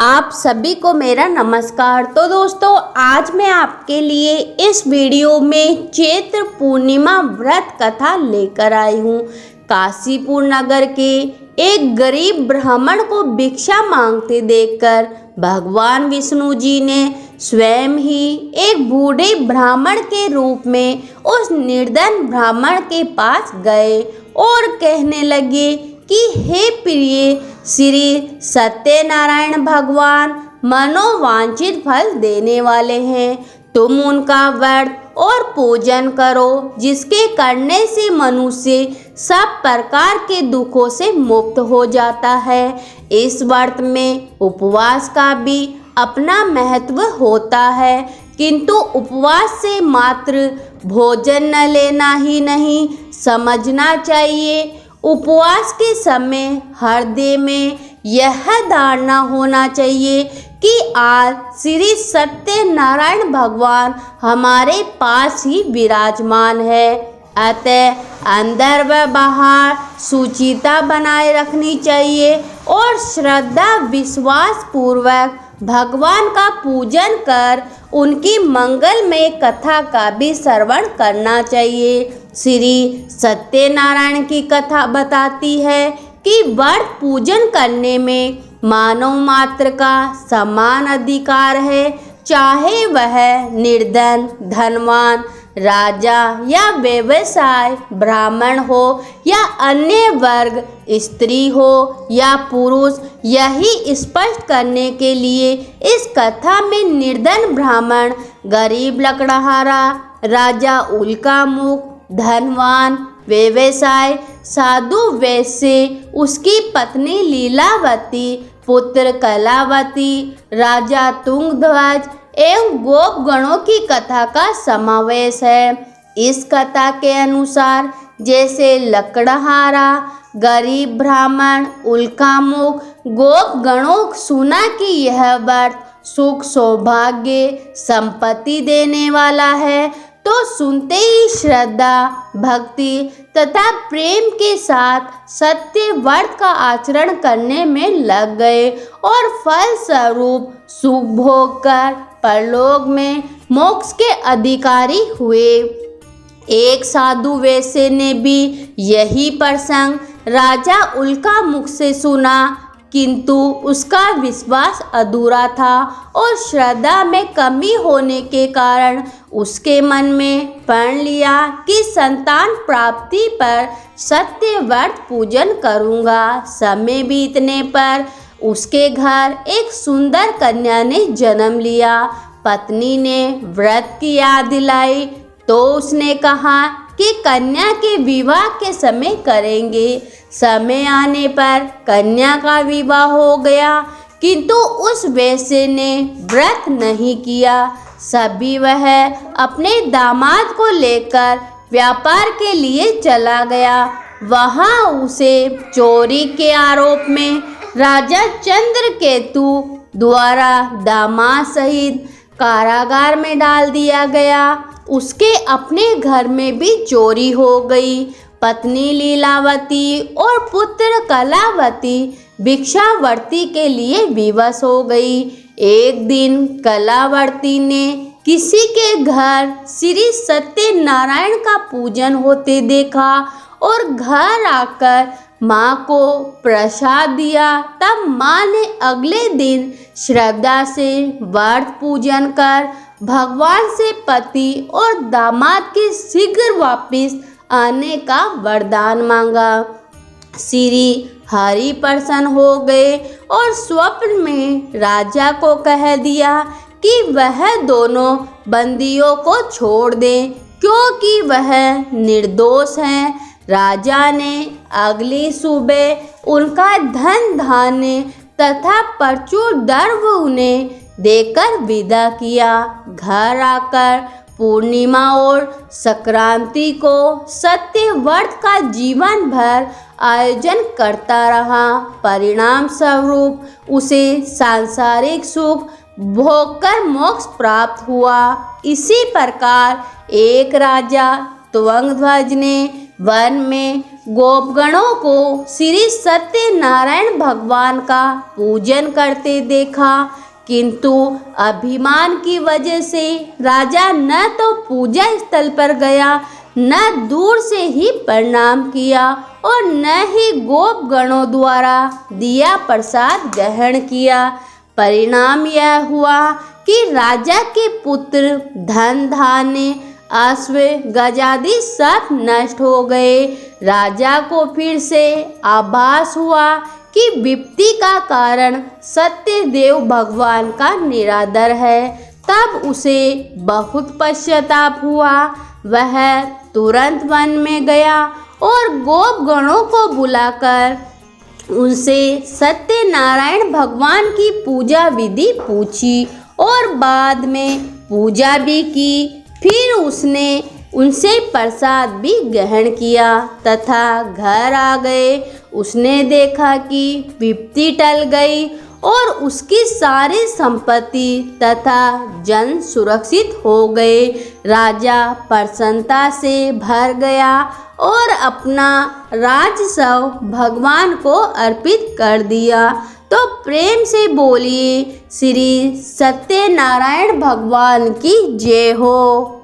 आप सभी को मेरा नमस्कार। तो दोस्तों, आज मैं आपके लिए इस वीडियो में चैत्र पूर्णिमा व्रत कथा लेकर आई हूँ। काशीपुर नगर के एक गरीब ब्राह्मण को भिक्षा मांगते देखकर भगवान विष्णु जी ने स्वयं ही एक बूढ़े ब्राह्मण के रूप में उस निर्धन ब्राह्मण के पास गए और कहने लगे कि हे प्रिय श्री सत्यनारायण भगवान मनोवांछित फल देने वाले हैं। तुम उनका व्रत और पूजन करो, जिसके करने से मनुष्य सब प्रकार के दुखों से मुक्त हो जाता है। इस व्रत में उपवास का भी अपना महत्व होता है, किंतु उपवास से मात्र भोजन न लेना ही नहीं, समझना चाहिए उपवास के समय हृदय में यह धारणा होना चाहिए कि आज श्री सत्यनारायण भगवान हमारे पास ही विराजमान है। अतः अंदर व बाहर शुचिता बनाए रखनी चाहिए और श्रद्धा विश्वास पूर्वक भगवान का पूजन कर उनकी मंगलमय कथा का भी श्रवण करना चाहिए। श्री सत्यनारायण की कथा बताती है कि व्रत पूजन करने में मानव मात्र का समान अधिकार है, चाहे वह निर्धन, धनवान, राजा या व्यवसाय, ब्राह्मण हो या अन्य वर्ग, स्त्री हो या पुरुष। यही स्पष्ट करने के लिए इस कथा में निर्धन ब्राह्मण, गरीब लकड़हारा, राजा उल्कामुख, धनवान व्यवसाय, साधु वैश्य, उसकी पत्नी लीलावती, पुत्र कलावती, राजा तुंगध्वज एवं गोप गणों की कथा का समावेश है। इस कथा के अनुसार जैसे लकड़हारा, गरीब ब्राह्मण, उल्कामुख, गोप गणों सुना कि यह व्रत सुख, सौभाग्य, संपत्ति देने वाला है, तो सुनते ही श्रद्धा, भक्ति तथा प्रेम के साथ सत्य व्रत का आचरण करने में लग गए और फल स्वरूप सुख भोग कर परलोक में मोक्ष के अधिकारी हुए। एक साधु वैश्य ने भी यही प्रसंग राजा उल्कामुख से सुना, किंतु उसका विश्वास अधूरा था और श्रद्धा में कमी होने के कारण उसके मन में प्रण लिया कि संतान प्राप्ति पर सत्य व्रत पूजन करूँगा। समय बीतने पर उसके घर एक सुंदर कन्या ने जन्म लिया। पत्नी ने व्रत की याद दिलाई तो उसने कहा कि कन्या के विवाह के समय करेंगे। समय आने पर कन्या का विवाह हो गया, किंतु उस वैश्य ने व्रत नहीं किया। सभी वह अपने दामाद को लेकर व्यापार के लिए चला गया। वहां उसे चोरी के आरोप में राजा चंद्रकेतु द्वारा दामाद सहित कारागार में डाल दिया गया। उसके अपने घर में भी चोरी हो गई। पत्नी लीलावती और पुत्र कलावती भिक्षावर्ती के लिए विवश हो गई। एक दिन कलावर्ती ने किसी के घर श्री सत्यनारायण का पूजन होते देखा और घर आकर माँ को प्रसाद दिया। तब माँ ने अगले दिन श्रद्धा से व्रत पूजन कर भगवान से पति और दामाद के शीघ्र वापस आने का वरदान मांगा। श्री हरि प्रसन्न हो गए और स्वप्न में राजा को कह दिया कि वह दोनों बंदियों को छोड़ दे, क्योंकि वह निर्दोष हैं। राजा ने अगली सुबह उनका धन धान्य तथा प्रचुर द्रव्य उन्हें देकर विदा किया। घर आकर पूर्णिमा और संक्रांति को सत्य व्रत का जीवन भर आयोजन करता रहा। परिणाम स्वरूप उसे सांसारिक सुख भोगकर मोक्ष प्राप्त हुआ। इसी प्रकार एक राजा तुंगध्वज ने वन में गोपगणों को श्री सत्यनारायण भगवान का पूजन करते देखा, किंतु अभिमान की वजह से राजा न तो पूजा स्थल पर गया, न दूर से ही प्रणाम किया और न ही गोपगणों द्वारा दिया प्रसाद ग्रहण किया। परिणाम यह हुआ कि राजा के पुत्र, धन धान्य, अश्व, गजादि सब नष्ट हो गए। राजा को फिर से आभास हुआ कि विपत्ति का कारण सत्यदेव भगवान का निरादर है। तब उसे बहुत पश्चाताप हुआ। वह तुरंत वन में गया और गोपगणों को बुलाकर उनसे सत्यनारायण भगवान की पूजा विधि पूछी और बाद में पूजा भी की। फिर उसने उनसे प्रसाद भी ग्रहण किया तथा घर आ गए। उसने देखा कि विपत्ति टल गई और उसकी सारी संपत्ति तथा जन सुरक्षित हो गए। राजा प्रसन्नता से भर गया और अपना राजस्व भगवान को अर्पित कर दिया। तो प्रेम से बोलिए श्री सत्यनारायण भगवान की जय हो।